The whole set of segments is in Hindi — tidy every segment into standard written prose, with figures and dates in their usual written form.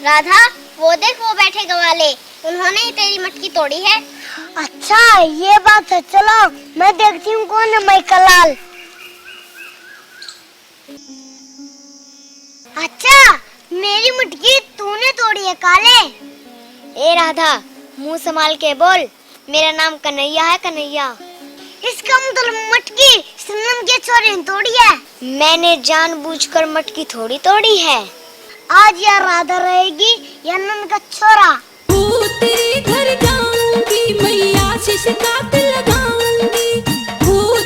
राधा, वो देख वो बैठे ग्वाले, उन्होंने ही तेरी मटकी तोड़ी है। अच्छा ये बात है, चलो मैं देखती हूँ कौन है माइकल लाल। अच्छा मेरी मटकी तूने तोड़ी है काले। ए राधा, मुंह संभाल के बोल, मेरा नाम कन्हैया है, कन्हैया। इसका मतलब मटकी सनम के छोरे ने तोड़ी है। मैंने जानबूझकर मटकी थोड़ी तोड़ी है। आज या राधा रहेगी या नन का छोरा। तेरे घर जाऊंगी मैया शिशकात लगाऊंगी,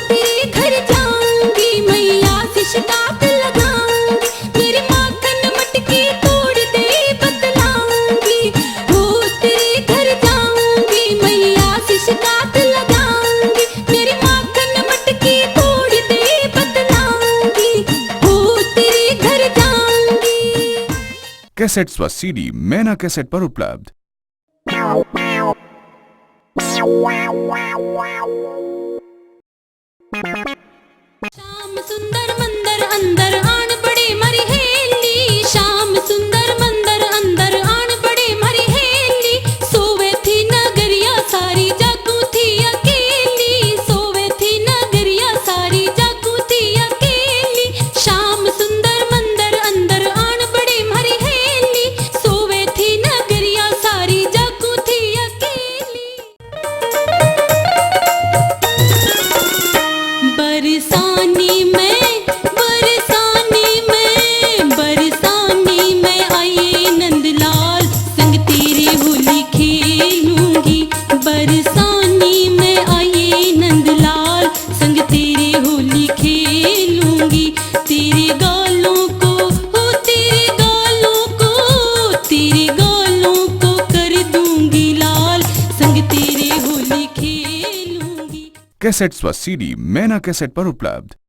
तेरे घर जाऊंगी मैया शिशकात लगाऊंगी, मेरी माखन मटकी तोड़ दे बतलाऊंगी, तेरे घर जाऊंगी मैया शिशकात लगाऊंगी, मेरी माखन मटकी तोड़ दे बतलाऊंगी, तेरे घर जाऊंगी। कैसेट्स व सीडी मैना कैसेट पर उपलब्ध। श्याम सुंदर मंदर अंदर आन बड़े मरी हेली, श्याम सुंदर मंदर अंदर आन बड़े मरी हेली, सोवे थी नगरिया सारी जागू थी अकेली, सोवे थी नगरिया सारी जागू थी अकेली, श्याम सुंदर मंदर अंदर आन बड़े मरी हेली, सोवे थी नगरिया सारी जागू थी अकेली। बरसानी में बरसानी में आए नंदलाल, संग तेरे होली खेलूंगी, बरसानी में आए नंदलाल, संग तेरे होली खेलूंगी, तेरे गालों को तेरे गालों को तेरे गालों को कर दूंगी लाल, संग तेरे होली खेलूंगी। कैसेट्स व सीडी मैना कैसेट पर उपलब्ध।